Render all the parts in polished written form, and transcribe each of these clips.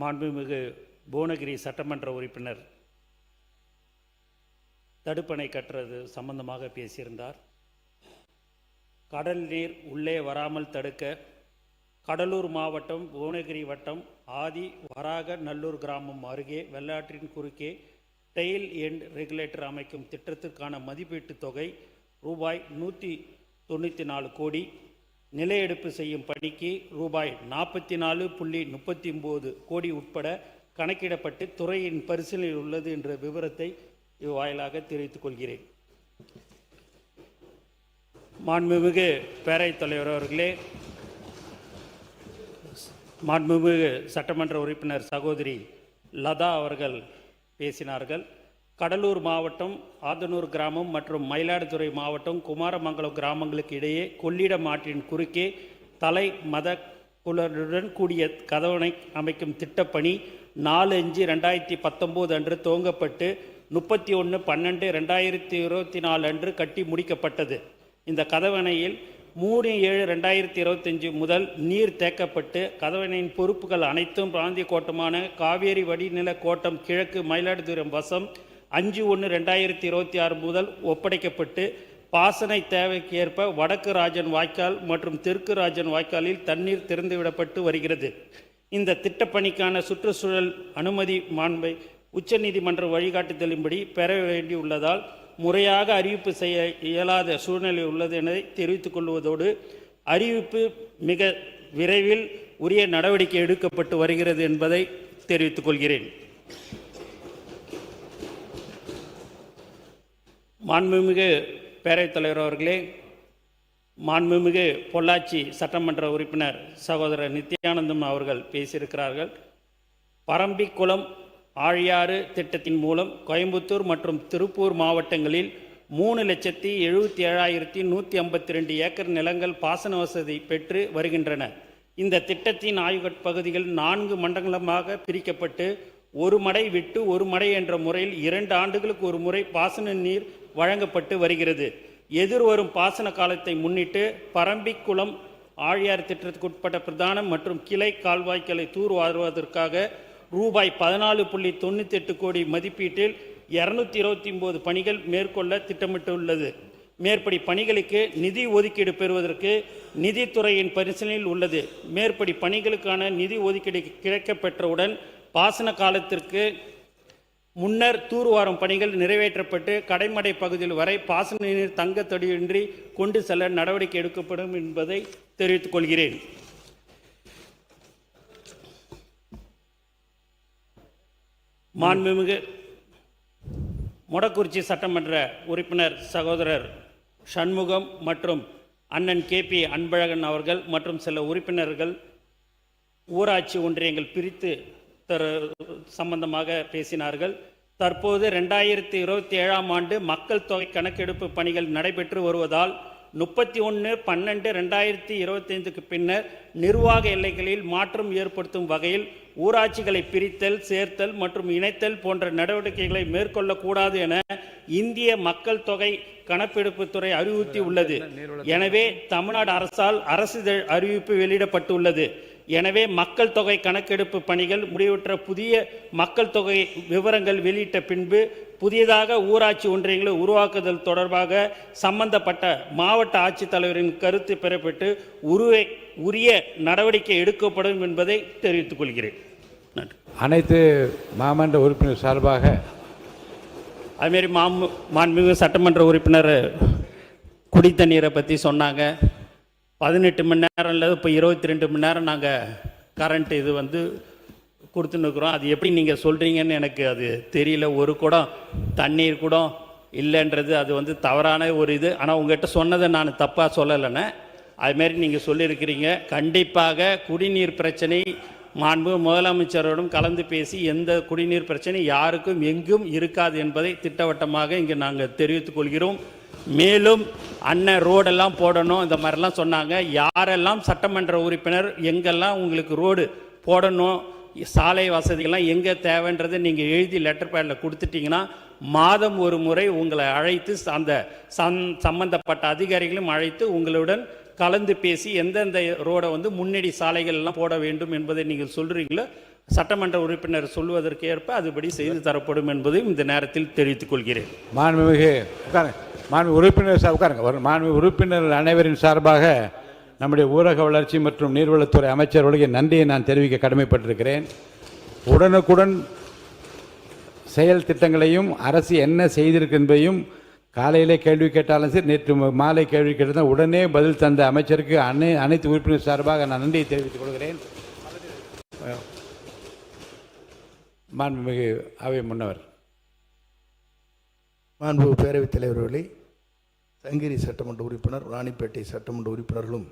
மாண்புமிகு புவனகிரி சட்டமன்ற உறுப்பினர் தடுப்பணை கட்டுறது சம்பந்தமாக பேசியிருந்தார். கடல் நீர் உள்ளே வராமல் தடுக்க கடலூர் மாவட்டம் புவனகிரி வட்டம் ஆதி வராக நல்லூர் கிராமம் அருகே வெள்ளாற்றின் குறுக்கே டெயில் எண்ட் ரெகுலேட்டர் அமைக்கும் திட்டத்திற்கான மதிப்பீட்டு தொகை ரூபாய் 194 கோடி, நில எடுப்பு செய்யும் பணிக்கு ரூபாய் 44.39 கோடி உட்பட கணக்கிடப்பட்டு துறையின் பரிசீலனையில் உள்ளது என்ற விவரத்தை இவ்வாயிலாக தெரிவித்துக் கொள்கிறேன். மாண்புமிகு பேரவைத் தலைவர் அவர்களே, மாண்புமிகு சட்டமன்ற உறுப்பினர் சகோதரி லதா அவர்கள் பேசினார்கள். கடலூர் மாவட்டம் ஆதனூர் கிராமம் மற்றும் மயிலாடுதுறை மாவட்டம் குமாரமங்கலம் கிராமங்களுக்கு இடையே கொள்ளிடம் ஆற்றின் குறுக்கே தலை மத குளருடன் கூடிய கதவணை அமைக்கும் திட்டப்பணி 4/5/2019 அன்று துவங்கப்பட்டு 31/12/2024 அன்று கட்டி முடிக்கப்பட்டது. இந்த கதவணையில் 3/7/2025 முதல் நீர் தேக்கப்பட்டு கதவணையின் பொறுப்புகள் அனைத்தும் பிராந்திய கோட்டமான காவேரி வடிநில கோட்டம் கிழக்கு மயிலாடுதுறை வசம் 5/1/2026 முதல் ஒப்படைக்கப்பட்டு பாசன தேவைக்கு ஏற்ப வடக்கு ராஜன் வாய்க்கால் மற்றும் தெற்கு ராஜன் வாய்க்காலில் தண்ணீர் திறந்துவிடப்பட்டு வருகிறது. இந்த திட்டப்பணிக்கான சுற்றுச்சூழல் அனுமதி மாண்பை உச்சநீதிமன்ற வழிகாட்டுதலின்படி பெற வேண்டியுள்ளதால் முறையாக அறிவிப்பு செய்ய இயலாத சூழ்நிலை உள்ளது என தெரிவித்துக் கொள்வதோடு அறிவிப்பு மிக விரைவில் உரிய நடவடிக்கை எடுக்கப்பட்டு வருகிறது என்பதை தெரிவித்துக் கொள்கிறேன். மாண்புமிகு பேரவைத் தலைவர் அவர்களே, மாண்புமிகு பொள்ளாச்சி சட்டமன்ற உறுப்பினர் சகோதரர் நித்யானந்தம் அவர்கள் பேசியிருக்கிறார்கள். பரம்பிக்குளம் ஆழியாறு திட்டத்தின் மூலம் கோயம்புத்தூர் மற்றும் திருப்பூர் மாவட்டங்களில் 3,77,152 ஏக்கர் நிலங்கள் பாசன வசதி பெற்று வருகின்றன. இந்த திட்டத்தின் ஆய்வு பகுதிகள் 4 மண்டலமாக பிரிக்கப்பட்டு ஒரு மடை விட்டு ஒரு மடை என்ற முறையில் 2 ஆண்டுகளுக்கு ஒரு முறை பாசன நீர் வழங்கப்பட்டு வருகிறது. எதிர்வரும் பாசன காலத்தை முன்னிட்டு பரம்பிக்குளம் ஆழியாறு திட்டத்துக்கு உட்பட்ட பிரதான மற்றும் கிளை கால்வாய்களை தூர்வாருவதற்காக ரூபாய் 14.98 கோடி மதிப்பீட்டில் 229 பணிகள் மேற்கொள்ள திட்டமிட்டுள்ளது. மேற்படி பணிகளுக்கு நிதி ஒதுக்கீடு பெறுவதற்கு நிதித்துறையின் பரிசீலனையில் உள்ளது. மேற்படி பணிகளுக்கான நிதி ஒதுக்கீடு கிடைக்கப்பெற்றவுடன் பாசன காலத்திற்கு முன்னர் தூர்வாரும் பணிகள் நிறைவேற்றப்பட்டு கடைமடை பகுதியில் வரை பாசன நீர் தங்க தடையின்றி கொண்டு செல்ல நடவடிக்கை எடுக்கப்படும் என்பதை தெரிவித்துக் கொள்கிறேன். மாண்புமிகு மொடக்குறிச்சி சட்டமன்ற உறுப்பினர் சகோதரர் சண்முகம் மற்றும் அண்ணன் KP அன்பழகன் அவர்கள் மற்றும் சில உறுப்பினர்கள் ஊராட்சி ஒன்றியங்கள் பிரித்து சம்பந்தமாக பேசினார்கள். தற்போது 2027 ஆண்டு மக்கள் தொகை கணக்கெடுப்பு பணிகள் நடைபெற்று வருவதால் 31/12/2025 பின்னர் நிர்வாக எல்லைகளில் மாற்றம் ஏற்படுத்தும் வகையில் ஊராட்சிகளை பிரித்தல், சேர்த்தல் மற்றும் இணைத்தல் போன்ற நடவடிக்கைகளை மேற்கொள்ளக்கூடாது என இந்திய மக்கள் தொகை கணக்கெடுப்புத்துறை அறிவுறுத்தி உள்ளது. எனவே தமிழ்நாடு அரசால் அரசிதழ் அறிவிப்பு வெளியிடப்பட்டுள்ளது. எனவே மக்கள் தொகை கணக்கெடுப்பு பணிகள் முடிவுற்ற புதிய மக்கள் தொகை விவரங்கள் வெளியிட்ட பின்பு புதியதாக ஊராட்சி ஒன்றியங்களை உருவாக்குதல் தொடர்பாக சம்பந்தப்பட்ட மாவட்ட ஆட்சித்தலைவரின் கருத்து பெறப்பட்டு உரிய நடவடிக்கை எடுக்கப்படும் என்பதை தெரிவித்துக் கொள்கிறேன். நன்றி. அனைத்து மாமன்ற உறுப்பினர் சார்பாக அதுமாரி மாண்புமிகு சட்டமன்ற உறுப்பினர் குடித்தண்ணீரை பற்றி சொன்னாங்க. 18 மணி நேரம் இல்லை, இப்போ 22 மணி நேரம் நாங்கள் கரண்ட் இது கொடுத்துன்னு இருக்கிறோம். அது எப்படி நீங்கள் சொல்கிறீங்கன்னு எனக்கு அது தெரியல. ஒரு குடம் தண்ணீர் கூட இல்லைன்றது அது தவறான ஒரு இது. ஆனால் உங்கள்கிட்ட சொன்னதை நான் தப்பாக சொல்லலைன்னு அதுமாரி நீங்கள் சொல்லியிருக்கிறீங்க. கண்டிப்பாக குடிநீர் பிரச்சனை மாண்பு முதலமைச்சரோடும் கலந்து பேசி எந்த குடிநீர் பிரச்சனை யாருக்கும் எங்கும் இருக்காது என்பதை திட்டவட்டமாக இங்கே நாங்கள் தெரிவித்துக் கொள்கிறோம். மேலும் அண்ணன் ரோடெல்லாம் போடணும் இந்த மாதிரிலாம் சொன்னாங்க. யாரெல்லாம் சட்டமன்ற உறுப்பினர் எங்கெல்லாம் உங்களுக்கு ரோடு போடணும், சாலை வசதிகள்லாம் எங்கே தேவைன்றதை நீங்கள் எழுதி லெட்டர் பேடில் கொடுத்துட்டிங்கன்னா மாதம் ஒரு முறை உங்களை அழைத்து அந்த சம்பந்தப்பட்ட அதிகாரிகளும் அழைத்து உங்களுடன் கலந்து பேசி எந்தெந்த ரோடை வந்து முன்னணி சாலைகள் எல்லாம் போட வேண்டும் என்பதை நீங்கள் சொல்கிறீங்களோ சட்டமன்ற உறுப்பினர் சொல்வதற்கு ஏற்ப அதுபடி செய்து தரப்படும் என்பதையும் இந்த நேரத்தில் தெரிவித்துக் கொள்கிறேன். மாண்புமிகு உறுப்பினர் அனைவரின் சார்பாக நம்முடைய ஊரக வளர்ச்சி மற்றும் நீர்வளத்துறை அமைச்சர்களுக்கு நன்றியை நான் தெரிவிக்க கடமைப்பட்டிருக்கிறேன். உடனுக்குடன் செயல் திட்டங்களையும் அரசு என்ன செய்திருக்கு என்பதையும் காலையிலே கேள்வி கேட்டாலும் சரி, நேற்று மாலை கேள்வி கேட்டால் உடனே பதில் தந்த அமைச்சருக்கு அனைத்து உறுப்பினர் சார்பாக நான் நன்றியை தெரிவித்துக் கொள்கிறேன். மாண்புமிகு அவை முன்னவர். மாண்புமிகு பேரவைத் தலைவர்களே, சங்ககிரி சட்டமன்ற உறுப்பினர், ராணிப்பேட்டை சட்டமன்ற உறுப்பினர்களும்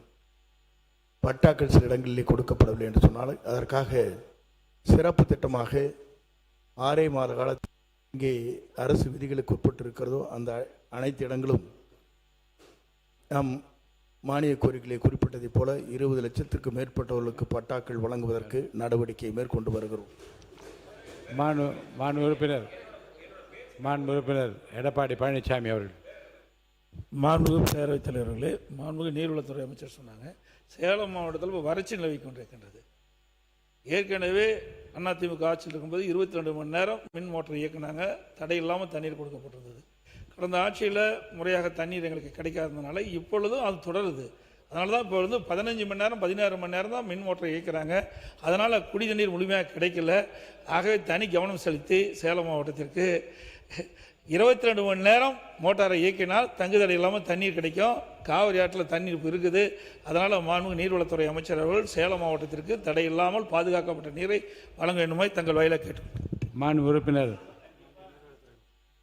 பட்டாக்கள் சில இடங்களிலே கொடுக்கப்படவில்லை என்று சொன்னால் அதற்காக சிறப்பு திட்டமாக 6 மாத காலத்தில் இங்கே அரசு விதிகளுக்கு உட்பட்டு இருக்கிறதோ அந்த அனைத்து இடங்களும் நாம் மானிய கோரிக்கையை குறிப்பிட்டதைப் போல 20 லட்சத்திற்கு மேற்பட்டவர்களுக்கு பட்டாக்கள் வழங்குவதற்கு நடவடிக்கை மேற்கொண்டு வருகிறோம். மாண்பு உறுப்பினர் எடப்பாடி பழனிசாமி அவர்கள். மாண்புமிகு பேரவைத் தலைவர்களே, மாண்புமிகு நீர்வளத்துறை அமைச்சர் சொன்னாங்க, சேலம் மாவட்டத்தில் இப்போ வறட்சி நிலவி கொண்டிருக்கின்றது. ஏற்கனவே அதிமுக ஆட்சியில் இருக்கும்போது 22 மணி நேரம் மின் மோட்டர் இயக்குனாங்க, தடை இல்லாமல் தண்ணீர் கொடுக்கப்பட்டிருந்தது. கடந்த ஆட்சியில் முறையாக தண்ணீர் எங்களுக்கு கிடைக்காததுனால இப்பொழுதும் அது தொடருது. அதனால தான் இப்போ வந்து 15 மணி நேரம் 16 மணி நேரம் தான் மின் மோட்டரை இயக்குறாங்க. அதனால் குடி தண்ணீர் முழுமையாக கிடைக்கல. ஆகவே தனி கவனம் செலுத்தி சேலம் மாவட்டத்திற்கு 22 மணி நேரம் மோட்டாரை இயக்கினால் தங்குதடை இல்லாமல் தண்ணீர் கிடைக்கும். காவிரி ஆற்றில் தண்ணீர் இருக்குது. அதனால் மாண்புமிகு நீர்வளத்துறை அமைச்சர் அவர்கள் சேலம் மாவட்டத்திற்கு தடை இல்லாமல் பாதுகாக்கப்பட்ட நீரை வழங்க வேண்டுமாய் தங்கள் வாயிலாக கேட்டு மாண்பு உறுப்பினர்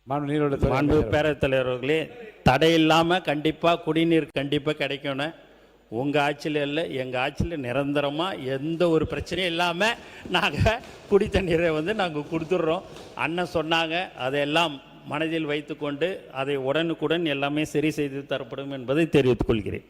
மாண்பு பேரவைத் தலைவர்களே, தடை இல்லாமல் கண்டிப்பாக குடிநீர் கண்டிப்பாக கிடைக்கணும். உங்கள் ஆட்சியில் இல்லை, எங்கள் ஆட்சியில் நிரந்தரமாக எந்த ஒரு பிரச்சனையும் இல்லாமல் நாங்கள் குடி தண்ணீரை வந்து நாங்கள் கொடுத்துட்றோம். அண்ணன் சொன்னாங்க, அதையெல்லாம் மனதில் வைத்துக்கொண்டு அதை உடனுக்குடன் எல்லாமே சரி செய்து தரப்படும் என்பதை தெரிவித்துக் கொள்கிறேன்.